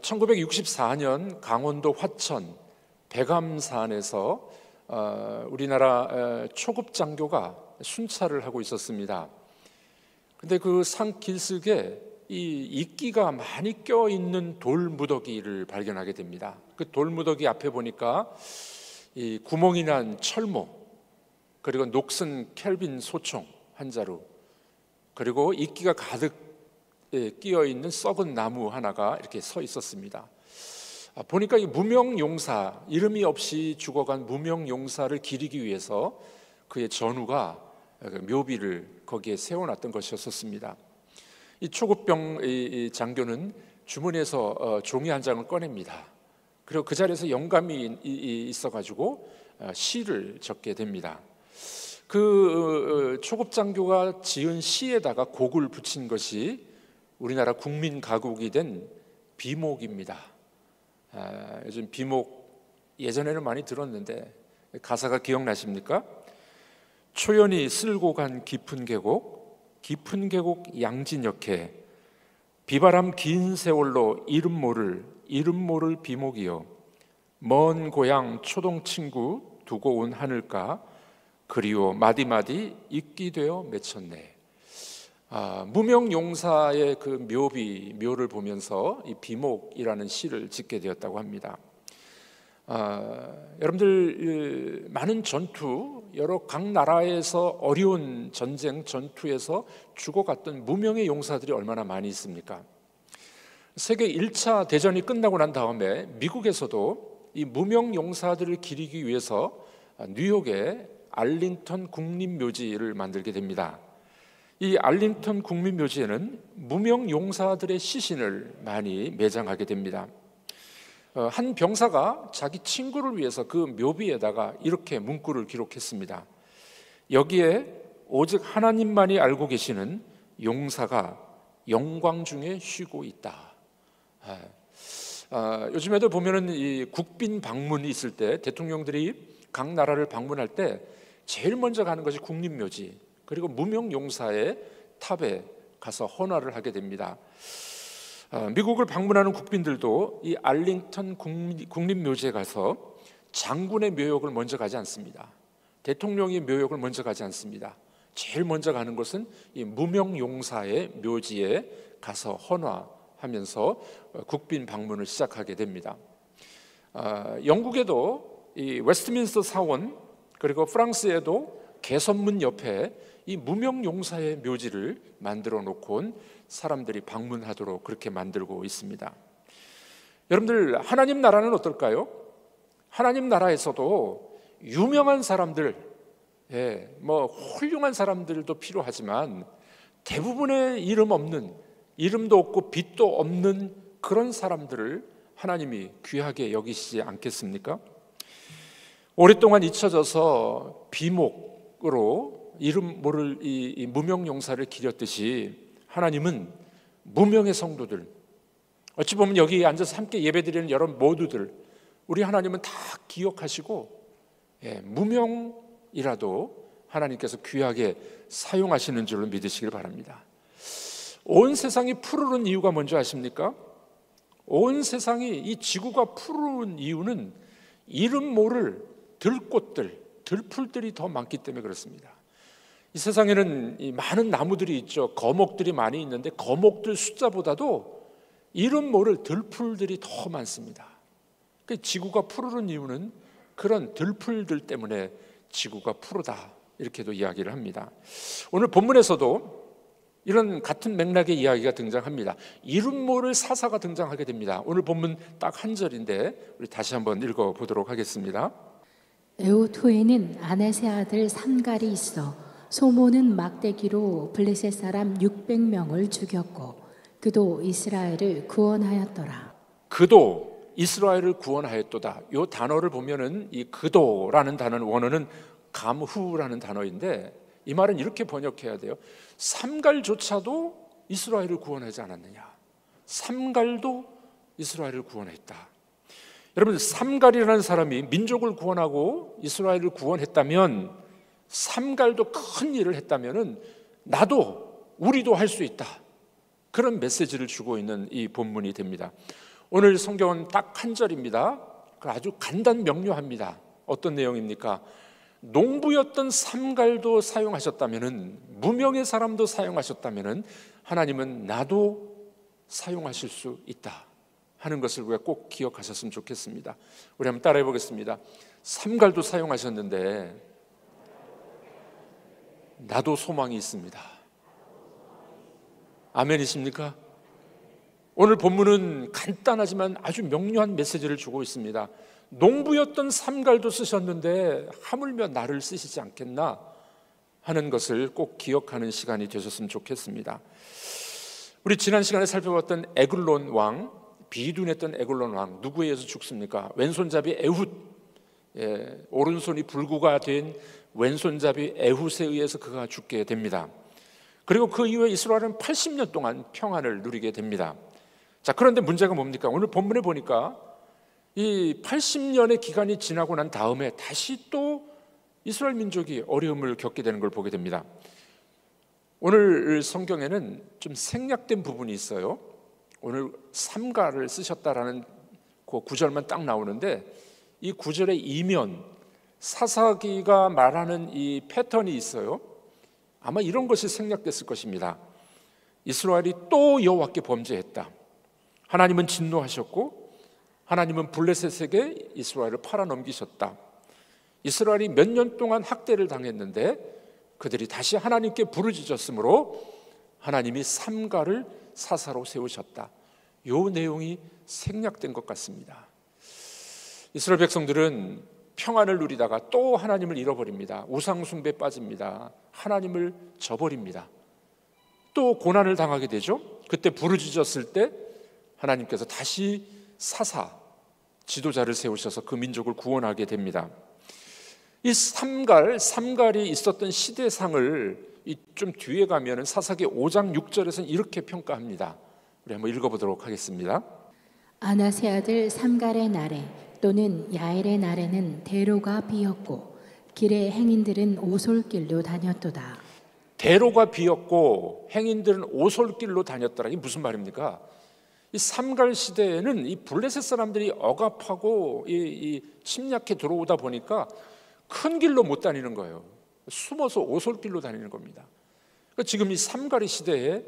1964년 강원도 화천 백암산에서 우리나라 초급 장교가 순찰을 하고 있었습니다. 근데 그 산 길석에 이 이끼가 많이 껴있는 돌무더기를 발견하게 됩니다. 그 돌무더기 앞에 보니까 이 구멍이 난 철모, 그리고 녹슨 켈빈 소총 한 자루, 그리고 이끼가 가득 끼어있는 썩은 나무 하나가 이렇게 서 있었습니다. 보니까 이 무명용사, 이름이 없이 죽어간 무명용사를 기리기 위해서 그의 전우가 묘비를 거기에 세워놨던 것이었습니다. 이 초급병 장교는 주머니에서 종이 한 장을 꺼냅니다. 그리고 그 자리에서 영감이 있어가지고 시를 적게 됩니다. 그 초급 장교가 지은 시에다가 곡을 붙인 것이 우리나라 국민 가곡이 된 비목입니다. 요즘 비목 예전에는 많이 들었는데 가사가 기억나십니까? 초연이 쓸고 간 깊은 계곡 양진역해 비바람 긴 세월로 이름 모를 비목이여 먼 고향 초동 친구 두고 온 하늘가 그리워 마디마디 잊기 되어 맺혔네. 무명용사의 그 묘를 보면서 이 비목이라는 시를 짓게 되었다고 합니다. 여러분들 많은 전투, 여러 각 나라에서 어려운 전쟁 전투에서 죽어갔던 무명의 용사들이 얼마나 많이 있습니까? 세계 1차 대전이 끝나고 난 다음에 미국에서도 이 무명 용사들을 기리기 위해서 뉴욕에 알링턴 국립묘지를 만들게 됩니다. 이 알링턴 국립묘지에는 무명 용사들의 시신을 많이 매장하게 됩니다. 한 병사가 자기 친구를 위해서 그 묘비에다가 이렇게 문구를 기록했습니다. 여기에 오직 하나님만이 알고 계시는 용사가 영광 중에 쉬고 있다. 요즘에도 보면은 이 국빈 방문이 있을 때 대통령들이 각 나라를 방문할 때 제일 먼저 가는 것이 국립묘지, 그리고 무명 용사의 탑에 가서 헌화를 하게 됩니다. 미국을 방문하는 국빈들도 이 알링턴 국립묘지에 가서 장군의 묘역을 먼저 가지 않습니다. 대통령의 묘역을 먼저 가지 않습니다. 제일 먼저 가는 것은 이 무명 용사의 묘지에 가서 헌화하면서 국빈 방문을 시작하게 됩니다. 영국에도 이 웨스트민스터 사원, 그리고 프랑스에도 개선문 옆에 이 무명용사의 묘지를 만들어 놓고 사람들이 방문하도록 그렇게 만들고 있습니다. 여러분들, 하나님 나라는 어떨까요? 하나님 나라에서도 유명한 사람들, 훌륭한 사람들도 필요하지만 대부분의 이름도 없고 빛도 없는 그런 사람들을 하나님이 귀하게 여기시지 않겠습니까? 오랫동안 잊혀져서 비목으로 이름 모를 이 무명용사를 기렸듯이 하나님은 무명의 성도들, 어찌 보면 여기 앉아서 함께 예배드리는 여러분 모두들, 우리 하나님은 다 기억하시고 무명이라도 하나님께서 귀하게 사용하시는 줄로 믿으시길 바랍니다. 온 세상이 푸르른 이유가 뭔지 아십니까? 온 세상이, 이 지구가 푸르른 이유는 이름 모를 들꽃들, 들풀들이 더 많기 때문에 그렇습니다. 이 세상에는 이 많은 나무들이 있죠. 거목들이 많이 있는데 거목들 숫자보다도 이름 모를 들풀들이 더 많습니다. 지구가 푸르른 이유는 그런 들풀들 때문에 지구가 푸르다, 이렇게도 이야기를 합니다. 오늘 본문에서도 이런 같은 맥락의 이야기가 등장합니다. 이름 모를 사사가 등장하게 됩니다. 오늘 본문 딱 한 절인데 우리 다시 한번 읽어보도록 하겠습니다. 에훗 후에는 아넷의 아들 삼갈이 있어 소모는 막대기로 블레셋 사람 600명을 죽였고 그도 이스라엘을 구원하였더라. 그도 이스라엘을 구원하였도다. 이 단어를 보면은 이 그도라는 단어는 원어는 감후라는 단어인데 이 말은 이렇게 번역해야 돼요. 삼갈조차도 이스라엘을 구원하지 않았느냐. 삼갈도 이스라엘을 구원했다. 여러분, 삼갈이라는 사람이 민족을 구원하고 이스라엘을 구원했다면, 삼갈도 큰 일을 했다면은 우리도 할 수 있다, 그런 메시지를 주고 있는 이 본문이 됩니다. 오늘 성경은 딱 한 절입니다. 아주 간단 명료합니다. 어떤 내용입니까? 농부였던 삼갈도 사용하셨다면은, 무명의 사람도 사용하셨다면은 하나님은 나도 사용하실 수 있다 하는 것을 우리가 꼭 기억하셨으면 좋겠습니다. 우리 한번 따라해 보겠습니다. 삼갈도 사용하셨는데 나도 소망이 있습니다. 아멘이십니까? 오늘 본문은 간단하지만 아주 명료한 메시지를 주고 있습니다. 농부였던 삼갈도 쓰셨는데 하물며 나를 쓰시지 않겠나 하는 것을 꼭 기억하는 시간이 되셨으면 좋겠습니다. 우리 지난 시간에 살펴봤던 에글론 왕, 비둔했던 에글론 왕, 누구에 의해서 죽습니까? 왼손잡이 에훗, 오른손이 불구가 된 왼손잡이 에훗에 의해서 그가 죽게 됩니다. 그리고 그 이후에 이스라엘은 80년 동안 평안을 누리게 됩니다. 자, 그런데 문제가 뭡니까? 오늘 본문에 보니까 이 80년의 기간이 지나고 난 다음에 다시 또 이스라엘 민족이 어려움을 겪게 되는 걸 보게 됩니다. 오늘 성경에는 좀 생략된 부분이 있어요. 오늘 삼가를 쓰셨다라는 그 구절만 딱 나오는데, 이 구절의 이면 사사기가 말하는 이 패턴이 있어요. 아마 이런 것이 생략됐을 것입니다. 이스라엘이 또 여호와께 범죄했다. 하나님은 진노하셨고 하나님은 블레셋에게 이스라엘을 팔아넘기셨다. 이스라엘이 몇 년 동안 학대를 당했는데 그들이 다시 하나님께 부르짖었으므로 하나님이 삼가를 사사로 세우셨다. 이 내용이 생략된 것 같습니다. 이스라엘 백성들은 평안을 누리다가 또 하나님을 잃어버립니다. 우상숭배에 빠집니다. 하나님을 저버립니다. 또 고난을 당하게 되죠. 그때 부르짖었을 때 하나님께서 다시 사사, 지도자를 세우셔서 그 민족을 구원하게 됩니다. 이 삼갈이 있었던 시대상을 좀 뒤에 가면 사사기 5장 6절에서는 이렇게 평가합니다. 우리 한번 읽어보도록 하겠습니다. 아나세 아들 삼갈의 날에 또는 야엘의 날에는 대로가 비었고 길의 행인들은 오솔길로 다녔도다. 대로가 비었고 행인들은 오솔길로 다녔더라. 이게 무슨 말입니까? 이 삼갈 시대에는 이 블레셋 사람들이 억압하고 이 침략해 들어오다 보니까 큰 길로 못 다니는 거예요. 숨어서 오솔길로 다니는 겁니다. 그러니까 지금 이 삼갈의 시대에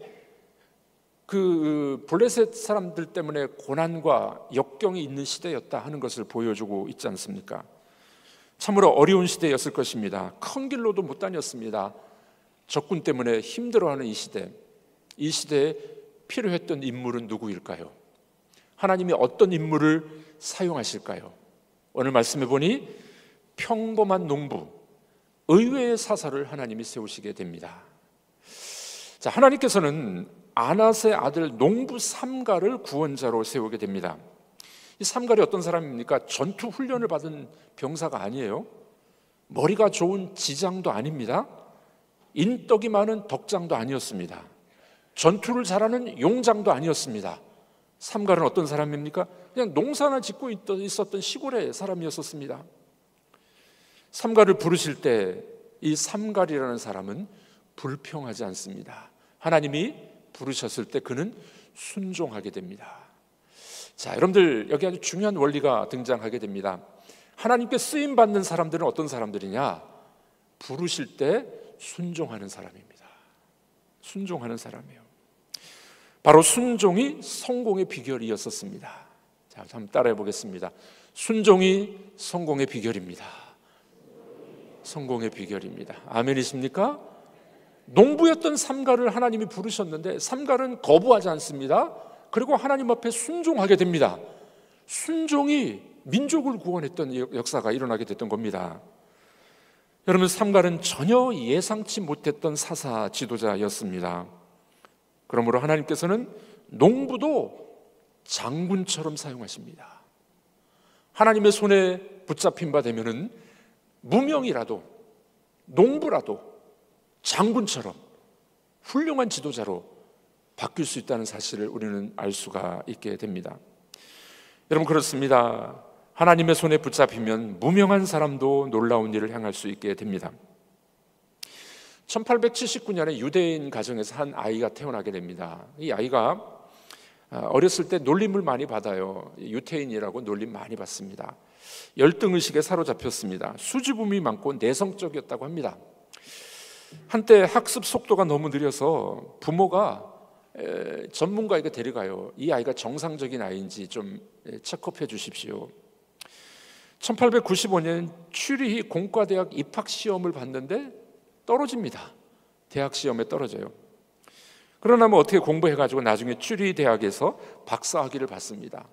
그 블레셋 사람들 때문에 고난과 역경이 있는 시대였다 하는 것을 보여주고 있지 않습니까? 참으로 어려운 시대였을 것입니다. 큰 길로도 못 다녔습니다. 적군 때문에 힘들어하는 이 시대에 필요했던 인물은 누구일까요? 하나님이 어떤 인물을 사용하실까요? 오늘 말씀해 보니 평범한 농부, 의외의 사사를 하나님이 세우시게 됩니다. 자, 하나님께서는 아낫의 아들 농부 삼갈을 구원자로 세우게 됩니다. 이 삼갈이 어떤 사람입니까? 전투 훈련을 받은 병사가 아니에요. 머리가 좋은 지장도 아닙니다. 인덕이 많은 덕장도 아니었습니다. 전투를 잘하는 용장도 아니었습니다. 삼갈은 어떤 사람입니까? 그냥 농사나 짓고 있었던 시골의 사람이었습니다. 삼갈을 부르실 때 이 삼갈이라는 사람은 불평하지 않습니다. 하나님이 부르셨을 때 그는 순종하게 됩니다. 자, 여러분들 여기 아주 중요한 원리가 등장하게 됩니다. 하나님께 쓰임 받는 사람들은 어떤 사람들이냐? 부르실 때 순종하는 사람입니다. 순종하는 사람이에요. 바로 순종이 성공의 비결이었었습니다. 자, 한번 따라해 보겠습니다. 순종이 성공의 비결입니다. 성공의 비결입니다. 아멘이십니까? 농부였던 삼갈을 하나님이 부르셨는데 삼갈은 거부하지 않습니다. 그리고 하나님 앞에 순종하게 됩니다. 순종이 민족을 구원했던 역사가 일어나게 됐던 겁니다. 여러분, 삼갈은 전혀 예상치 못했던 사사 지도자였습니다. 그러므로 하나님께서는 농부도 장군처럼 사용하십니다. 하나님의 손에 붙잡힌 바 되면은 무명이라도 농부라도 장군처럼 훌륭한 지도자로 바뀔 수 있다는 사실을 우리는 알 수가 있게 됩니다. 여러분, 그렇습니다. 하나님의 손에 붙잡히면 무명한 사람도 놀라운 일을 행할 수 있게 됩니다. 1879년에 유대인 가정에서 한 아이가 태어나게 됩니다. 이 아이가 어렸을 때 놀림을 많이 받아요. 유태인이라고 놀림 많이 받습니다. 열등의식에 사로잡혔습니다. 수줍음이 많고 내성적이었다고 합니다. 한때 학습 속도가 너무 느려서 부모가 전문가에게 데려가요. 이 아이가 정상적인 아이인지 좀 체크해 주십시오. 1895년 취리히 공과대학 입학시험을 봤는데 떨어집니다. 대학시험에 떨어져요. 그러나 뭐 어떻게 공부해가지고 나중에 취리히 대학에서 박사학위를 받습니다.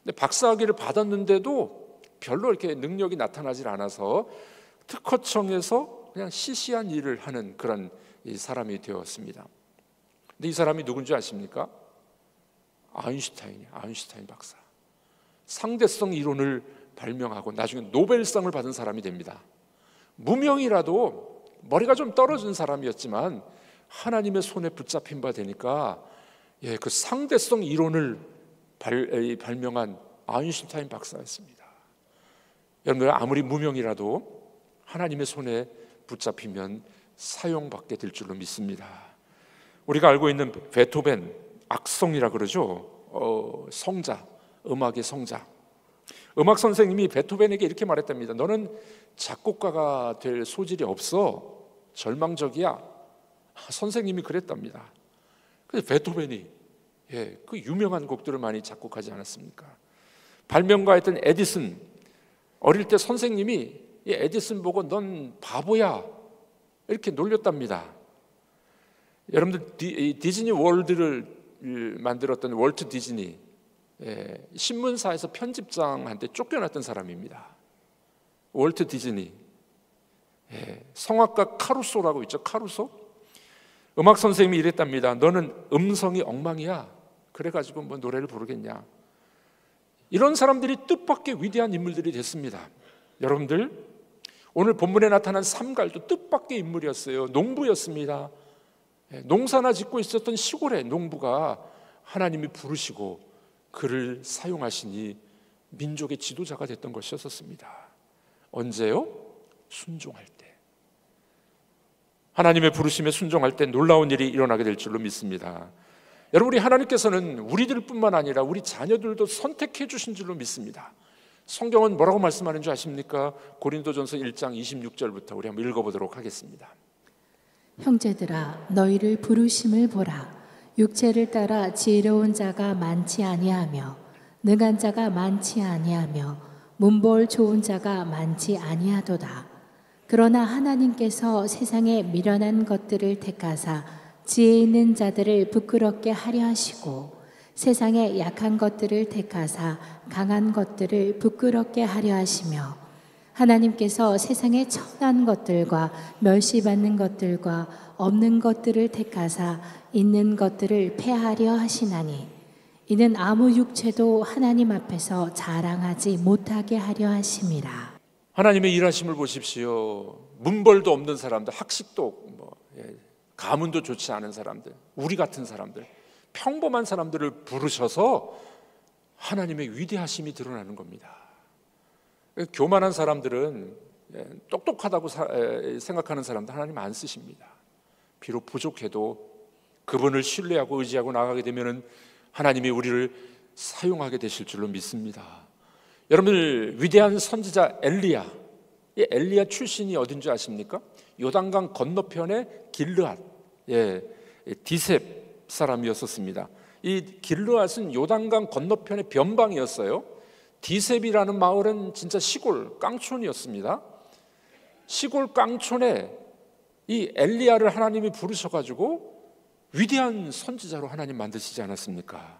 근데 박사학위를 받았는데도 별로 이렇게 능력이 나타나질 않아서 특허청에서 그냥 시시한 일을 하는 그런 사람이 되었습니다. 근데 이 사람이 누군지 아십니까? 아인슈타인이에요. 아인슈타인 박사. 상대성 이론을 발명하고 나중에 노벨상을 받은 사람이 됩니다. 무명이라도 머리가 좀 떨어진 사람이었지만 하나님의 손에 붙잡힌 바 되니까 그 상대성 이론을 발명한 아인슈타인 박사였습니다. 여러분들 아무리 무명이라도 하나님의 손에 붙잡히면 사용받게 될 줄로 믿습니다. 우리가 알고 있는 베토벤, 악성이라 그러죠. 성자, 음악의 성자. 음악 선생님이 베토벤에게 이렇게 말했답니다. 너는 작곡가가 될 소질이 없어. 절망적이야. 선생님이 그랬답니다. 그래서 베토벤이 그 유명한 곡들을 많이 작곡하지 않았습니까? 발명가였던 에디슨, 어릴 때 선생님이 이 에디슨 보고 넌 바보야 이렇게 놀렸답니다. 여러분들 디즈니 월드를 만들었던 월트 디즈니, 신문사에서 편집장한테 쫓겨났던 사람입니다. 월트 디즈니. 성악가 카루소라고 있죠. 카루소. 음악 선생님이 이랬답니다. 너는 음성이 엉망이야. 그래가지고 뭐 노래를 부르겠냐. 이런 사람들이 뜻밖의 위대한 인물들이 됐습니다. 여러분들, 오늘 본문에 나타난 삼갈도 뜻밖의 인물이었어요. 농부였습니다. 농사나 짓고 있었던 시골의 농부가 하나님이 부르시고 그를 사용하시니 민족의 지도자가 됐던 것이었습니다. 언제요? 순종할 때. 하나님의 부르심에 순종할 때 놀라운 일이 일어나게 될 줄로 믿습니다. 여러분, 우리 하나님께서는 우리들뿐만 아니라 우리 자녀들도 선택해 주신 줄로 믿습니다. 성경은 뭐라고 말씀하는 줄 아십니까? 고린도전서 1장 26절부터 우리 한번 읽어보도록 하겠습니다. 형제들아, 너희를 부르심을 보라. 육체를 따라 지혜로운 자가 많지 아니하며 능한 자가 많지 아니하며 문벌 좋은 자가 많지 아니하도다. 그러나 하나님께서 세상에 미련한 것들을 택하사 지혜 있는 자들을 부끄럽게 하려 하시고 세상에 약한 것들을 택하사 강한 것들을 부끄럽게 하려 하시며 하나님께서 세상에 천한 것들과 멸시받는 것들과 없는 것들을 택하사 있는 것들을 폐하려 하시나니 이는 아무 육체도 하나님 앞에서 자랑하지 못하게 하려 하심이라. 하나님의 일하심을 보십시오. 문벌도 없는 사람들, 학식도 가문도 좋지 않은 사람들, 우리 같은 사람들, 평범한 사람들을 부르셔서 하나님의 위대하심이 드러나는 겁니다. 교만한 사람들은, 똑똑하다고 생각하는 사람들 하나님 안 쓰십니다. 비록 부족해도 그분을 신뢰하고 의지하고 나가게 되면 하나님이 우리를 사용하게 되실 줄로 믿습니다. 여러분들, 위대한 선지자 엘리야, 이 엘리야 출신이 어딘지 아십니까? 요단강 건너편의 길르앗, 디셉 사람이었었습니다. 이 길르앗은 요단강 건너편의 변방이었어요. 디셉이라는 마을은 진짜 시골 깡촌이었습니다. 시골 깡촌에 이 엘리야를 하나님이 부르셔가지고 위대한 선지자로 하나님 만드시지 않았습니까?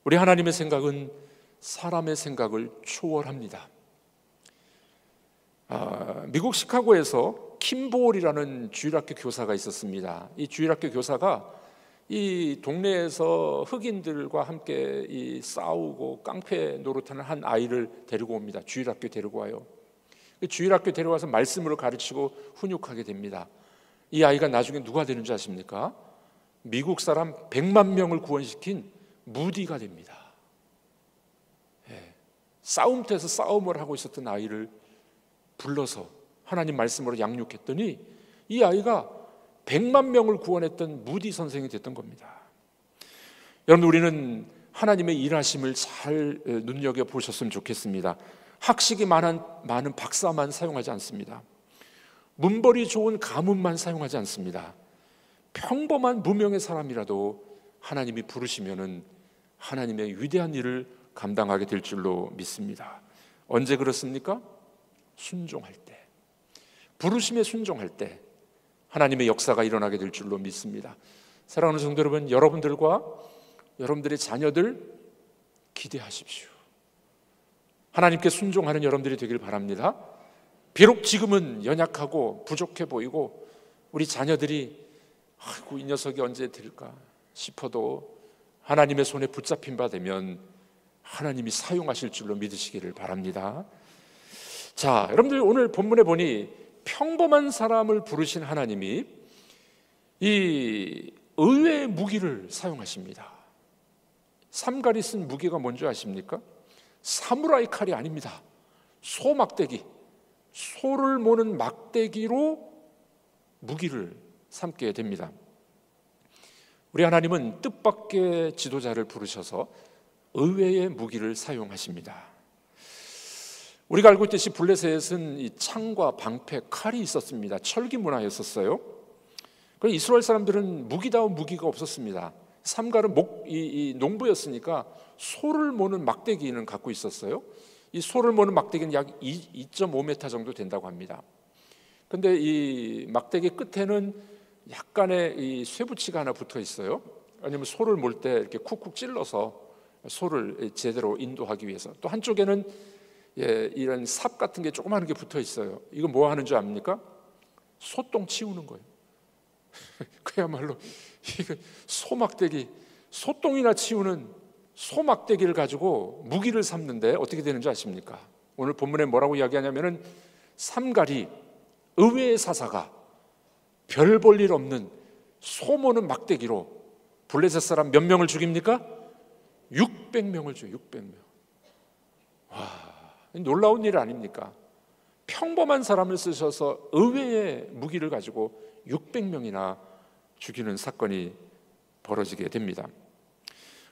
우리 하나님의 생각은 사람의 생각을 초월합니다. 미국 시카고에서 킴볼이라는 주일학교 교사가 있었습니다. 이 주일학교 교사가 이 동네에서 흑인들과 함께 싸우고 깡패 노릇하는 한 아이를 데리고 옵니다. 주일학교 데리고 와요. 주일학교 데려와서 말씀으로 가르치고 훈육하게 됩니다. 이 아이가 나중에 누가 되는지 아십니까? 미국 사람 100만 명을 구원시킨 무디가 됩니다. 싸움터에서 싸움을 하고 있었던 아이를 불러서 하나님 말씀으로 양육했더니 이 아이가 100만 명을 구원했던 무디 선생이 됐던 겁니다. 여러분, 우리는 하나님의 일하심을 잘 눈여겨보셨으면 좋겠습니다. 학식이 많은 박사만 사용하지 않습니다. 문벌이 좋은 가문만 사용하지 않습니다. 평범한 무명의 사람이라도 하나님이 부르시면은 하나님의 위대한 일을 감당하게 될 줄로 믿습니다. 언제 그렇습니까? 순종할 때, 부르심에 순종할 때 하나님의 역사가 일어나게 될 줄로 믿습니다. 사랑하는 성도 여러분, 여러분들과 여러분들의 자녀들 기대하십시오. 하나님께 순종하는 여러분들이 되길 바랍니다. 비록 지금은 연약하고 부족해 보이고 우리 자녀들이 아이고 이 녀석이 언제 될까 싶어도 하나님의 손에 붙잡힌 바 되면 하나님이 사용하실 줄로 믿으시기를 바랍니다. 자, 여러분들 오늘 본문에 보니 평범한 사람을 부르신 하나님이 이 의외의 무기를 사용하십니다. 삼갈이 쓴 무기가 뭔지 아십니까? 사무라이 칼이 아닙니다. 소 막대기, 소를 모는 막대기로 무기를 삼게 됩니다. 우리 하나님은 뜻밖의 지도자를 부르셔서 의외의 무기를 사용하십니다. 우리가 알고 있듯이 블레셋은 이 창과 방패, 칼이 있었습니다. 철기 문화였었어요. 그래서 이스라엘 사람들은 무기다운 무기가 없었습니다. 삼갈은 이 농부였으니까 소를 모는 막대기는 갖고 있었어요. 이 소를 모는 막대기는 약 2.5m 정도 된다고 합니다. 근데 이 막대기 끝에는 약간의 이 쇠붙이가 하나 붙어 있어요. 왜냐면 소를 몰 때 이렇게 쿡쿡 찔러서 소를 제대로 인도하기 위해서. 또 한쪽에는 이런 삽 같은 게 조그마한 게 붙어 있어요. 이거 뭐 하는 줄 압니까? 소똥 치우는 거예요. 그야말로 소막대기, 소똥이나 치우는 소막대기를 가지고 무기를 삼는데 어떻게 되는지 아십니까? 오늘 본문에 뭐라고 이야기하냐면은 삼갈이 의외의 사사가 별 볼 일 없는 소모는 막대기로 블레셋 사람 몇 명을 죽입니까? 600명을 죽여요. 600명. 와, 놀라운 일 아닙니까? 평범한 사람을 쓰셔서 의외의 무기를 가지고 600명이나 죽이는 사건이 벌어지게 됩니다.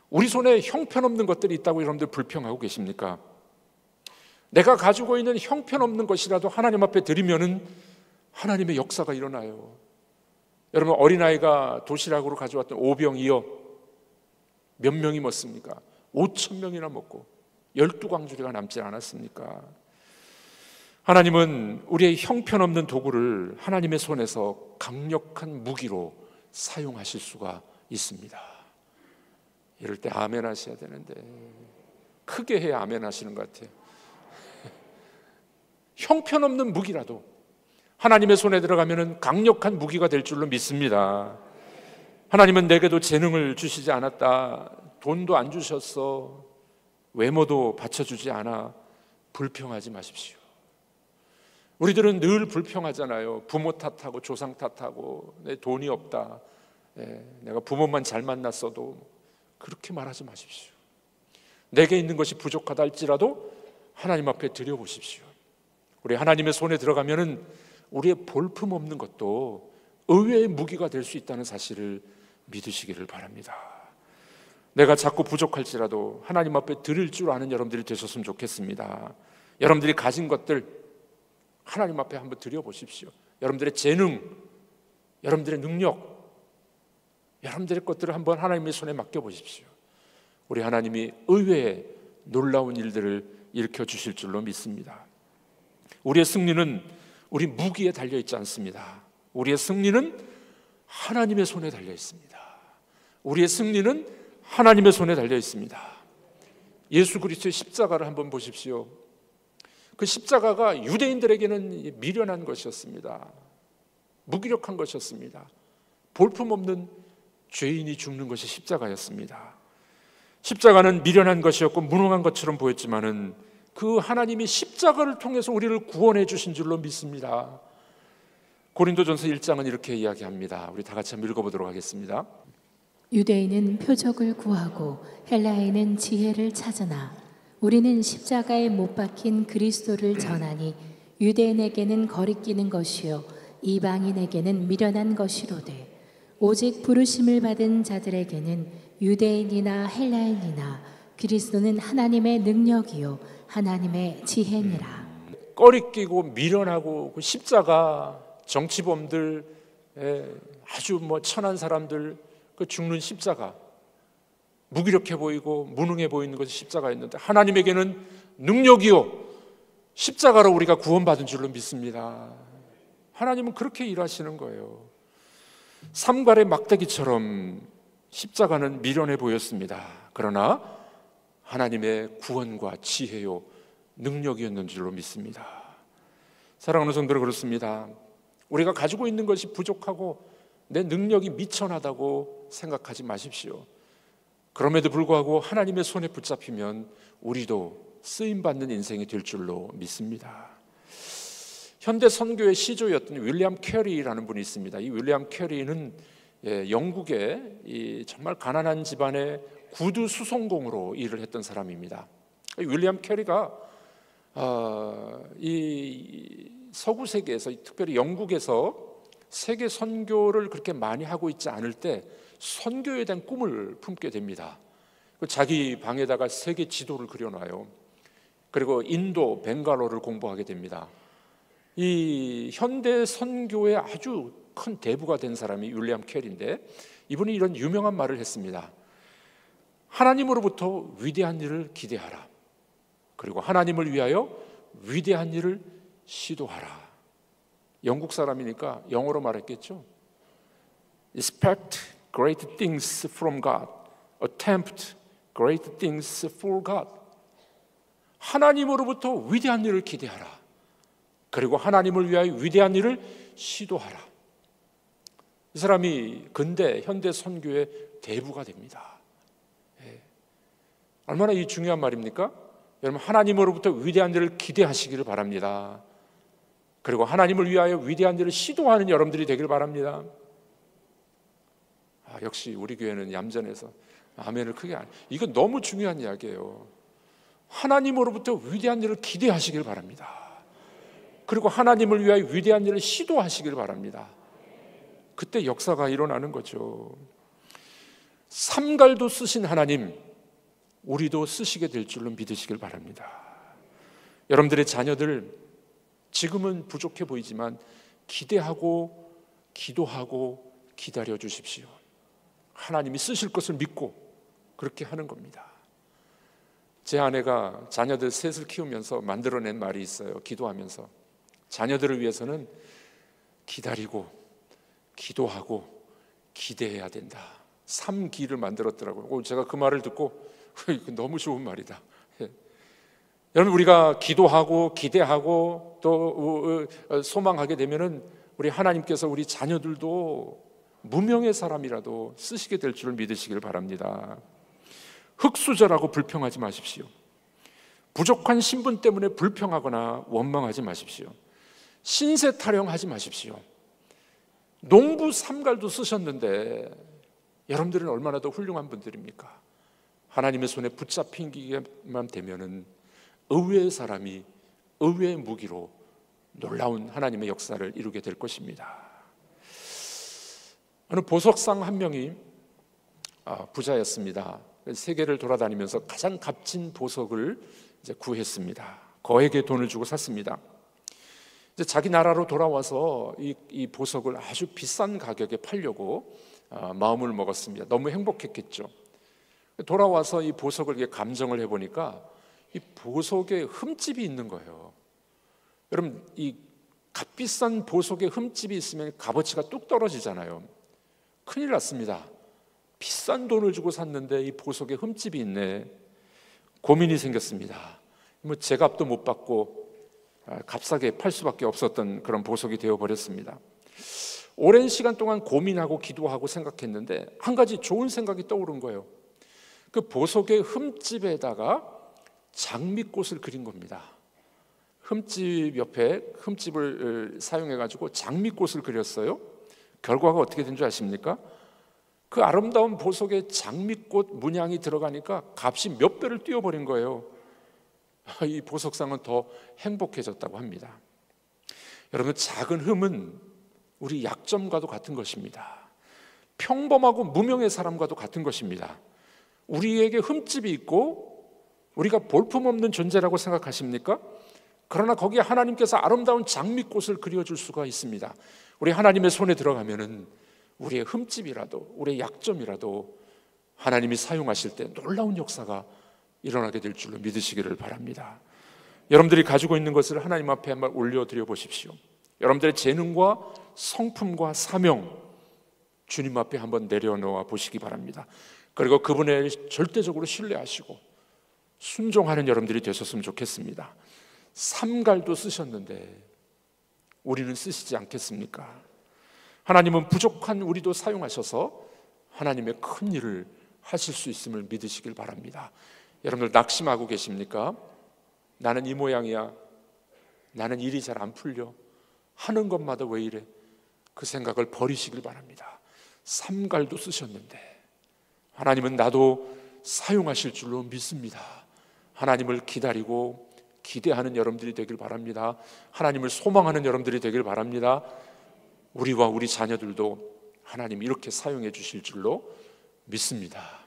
우리 손에 형편없는 것들이 있다고 여러분들 불평하고 계십니까? 내가 가지고 있는 형편없는 것이라도 하나님 앞에 드리면은 하나님의 역사가 일어나요. 여러분, 어린아이가 도시락으로 가져왔던 오병이어 몇 명이 먹습니까? 5,000명이나 먹고 12광주리가 남지 않았습니까? 하나님은 우리의 형편없는 도구를 하나님의 손에서 강력한 무기로 사용하실 수가 있습니다. 이럴 때 아멘 하셔야 되는데 크게 해야 아멘 하시는 것 같아요. 형편없는 무기라도 하나님의 손에 들어가면 강력한 무기가 될 줄로 믿습니다. 하나님은 내게도 재능을 주시지 않았다, 돈도 안 주셨어, 외모도 받쳐주지 않아, 불평하지 마십시오. 우리들은 늘 불평하잖아요. 부모 탓하고 조상 탓하고 내 돈이 없다, 내가 부모만 잘 만났어도. 그렇게 말하지 마십시오. 내게 있는 것이 부족하다 할지라도 하나님 앞에 드려보십시오. 우리 하나님의 손에 들어가면은 우리의 볼품없는 것도 의외의 무기가 될 수 있다는 사실을 믿으시기를 바랍니다. 내가 자꾸 부족할지라도 하나님 앞에 드릴 줄 아는 여러분들이 되셨으면 좋겠습니다. 여러분들이 가진 것들 하나님 앞에 한번 드려보십시오. 여러분들의 재능, 여러분들의 능력, 여러분들의 것들을 한번 하나님의 손에 맡겨보십시오. 우리 하나님이 의외의 놀라운 일들을 일으켜 주실 줄로 믿습니다. 우리의 승리는 우리 무기에 달려있지 않습니다. 우리의 승리는 하나님의 손에 달려있습니다. 우리의 승리는 하나님의 손에 달려있습니다. 예수 그리스도의 십자가를 한번 보십시오. 그 십자가가 유대인들에게는 미련한 것이었습니다. 무기력한 것이었습니다. 볼품없는 죄인이 죽는 것이 십자가였습니다. 십자가는 미련한 것이었고 무능한 것처럼 보였지만은 그 하나님이 십자가를 통해서 우리를 구원해 주신 줄로 믿습니다. 고린도전서 1장은 이렇게 이야기합니다. 우리 다 같이 한번 읽어보도록 하겠습니다. 유대인은 표적을 구하고 헬라인은 지혜를 찾으나 우리는 십자가에 못 박힌 그리스도를 전하니 유대인에게는 거리끼는 것이요 이방인에게는 미련한 것이로되 오직 부르심을 받은 자들에게는 유대인이나 헬라인이나 그리스도는 하나님의 능력이요 하나님의 지혜니라. 꺼리끼고 미련하고 그 십자가, 정치범들, 아주 천한 사람들 그 죽는 십자가, 무기력해 보이고 무능해 보이는 것이 십자가였는데 하나님에게는 능력이요 십자가로 우리가 구원받은 줄로 믿습니다. 하나님은 그렇게 일하시는 거예요. 삼갈의 막대기처럼 십자가는 미련해 보였습니다. 그러나 하나님의 구원과 지혜요 능력이었는 줄로 믿습니다. 사랑하는 성도들, 그렇습니다. 우리가 가지고 있는 것이 부족하고 내 능력이 미천하다고 생각하지 마십시오. 그럼에도 불구하고 하나님의 손에 붙잡히면 우리도 쓰임받는 인생이 될 줄로 믿습니다. 현대 선교의 시조였던 윌리엄 캐리라는 분이 있습니다. 이 윌리엄 캐리는 영국의 정말 가난한 집안의 구두 수송공으로 일을 했던 사람입니다. 윌리엄 캐리가 이 서구 세계에서, 특별히 영국에서 세계 선교를 그렇게 많이 하고 있지 않을 때 선교에 대한 꿈을 품게 됩니다. 자기 방에다가 세계 지도를 그려놔요. 그리고 인도, 벵갈로를 공부하게 됩니다. 이 현대 선교의 아주 큰 대부가 된 사람이 윌리엄 캐리인데, 이분이 이런 유명한 말을 했습니다. 하나님으로부터 위대한 일을 기대하라. 그리고 하나님을 위하여 위대한 일을 시도하라. 영국 사람이니까 영어로 말했겠죠. Expect great things from God. Attempt great things for God. 하나님으로부터 위대한 일을 기대하라. 그리고 하나님을 위하여 위대한 일을 시도하라. 이 사람이 근대 현대 선교의 대부가 됩니다. 얼마나 이 중요한 말입니까? 여러분, 하나님으로부터 위대한 일을 기대하시기를 바랍니다. 그리고 하나님을 위하여 위대한 일을 시도하는 여러분들이 되기를 바랍니다. 역시 우리 교회는 얌전해서 아멘을 크게 안. 이건 너무 중요한 이야기예요. 하나님으로부터 위대한 일을 기대하시길 바랍니다. 그리고 하나님을 위하여 위대한 일을 시도하시길 바랍니다. 그때 역사가 일어나는 거죠. 삼갈도 쓰신 하나님, 우리도 쓰시게 될 줄로 믿으시길 바랍니다. 여러분들의 자녀들 지금은 부족해 보이지만 기대하고 기도하고 기다려 주십시오. 하나님이 쓰실 것을 믿고 그렇게 하는 겁니다. 제 아내가 자녀들 셋을 키우면서 만들어낸 말이 있어요. 기도하면서 자녀들을 위해서는 기다리고 기도하고 기대해야 된다. 3기를 만들었더라고요. 제가 그 말을 듣고 너무 좋은 말이다. 여러분, 우리가 기도하고 기대하고 또 소망하게 되면은 우리 하나님께서 우리 자녀들도 무명의 사람이라도 쓰시게 될 줄을 믿으시길 바랍니다. 흙수저라고 불평하지 마십시오. 부족한 신분 때문에 불평하거나 원망하지 마십시오. 신세 타령하지 마십시오. 농부 삼갈도 쓰셨는데 여러분들은 얼마나 더 훌륭한 분들입니까? 하나님의 손에 붙잡히기만 되면은 의외의 사람이 의외의 무기로 놀라운 하나님의 역사를 이루게 될 것입니다. 어느 보석상 한 명이 부자였습니다. 세계를 돌아다니면서 가장 값진 보석을 이제 구했습니다. 거액의 돈을 주고 샀습니다. 이제 자기 나라로 돌아와서 이 보석을 아주 비싼 가격에 팔려고 마음을 먹었습니다. 너무 행복했겠죠. 돌아와서 이 보석을 이렇게 감정을 해보니까 이 보석에 흠집이 있는 거예요. 여러분, 이 값비싼 보석에 흠집이 있으면 값어치가 뚝 떨어지잖아요. 큰일 났습니다. 비싼 돈을 주고 샀는데 이 보석에 흠집이 있네. 고민이 생겼습니다. 제값도 못 받고 값싸게 팔 수밖에 없었던 그런 보석이 되어버렸습니다. 오랜 시간 동안 고민하고 기도하고 생각했는데 한 가지 좋은 생각이 떠오른 거예요. 그 보석의 흠집에다가 장미꽃을 그린 겁니다. 흠집 옆에 흠집을 사용해가지고 장미꽃을 그렸어요. 결과가 어떻게 된 줄 아십니까? 그 아름다운 보석에 장미꽃 문양이 들어가니까 값이 몇 배를 뛰어버린 거예요. 이 보석상은 더 행복해졌다고 합니다. 여러분, 작은 흠은 우리 약점과도 같은 것입니다. 평범하고 무명의 사람과도 같은 것입니다. 우리에게 흠집이 있고 우리가 볼품없는 존재라고 생각하십니까? 그러나 거기에 하나님께서 아름다운 장미꽃을 그려줄 수가 있습니다. 우리 하나님의 손에 들어가면은 우리의 흠집이라도, 우리의 약점이라도 하나님이 사용하실 때 놀라운 역사가 일어나게 될 줄로 믿으시기를 바랍니다. 여러분들이 가지고 있는 것을 하나님 앞에 한번 올려드려 보십시오. 여러분들의 재능과 성품과 사명, 주님 앞에 한번 내려놓아 보시기 바랍니다. 그리고 그분을 절대적으로 신뢰하시고 순종하는 여러분들이 되셨으면 좋겠습니다. 삼갈도 쓰셨는데 우리는 쓰시지 않겠습니까? 하나님은 부족한 우리도 사용하셔서 하나님의 큰 일을 하실 수 있음을 믿으시길 바랍니다. 여러분들 낙심하고 계십니까? 나는 이 모양이야, 나는 일이 잘 안 풀려, 하는 것마다 왜 이래? 그 생각을 버리시길 바랍니다. 삼갈도 쓰셨는데 하나님은 나도 사용하실 줄로 믿습니다. 하나님을 기다리고 기대하는 여러분들이 되길 바랍니다. 하나님을 소망하는 여러분들이 되길 바랍니다. 우리와 우리 자녀들도 하나님 이렇게 사용해 주실 줄로 믿습니다.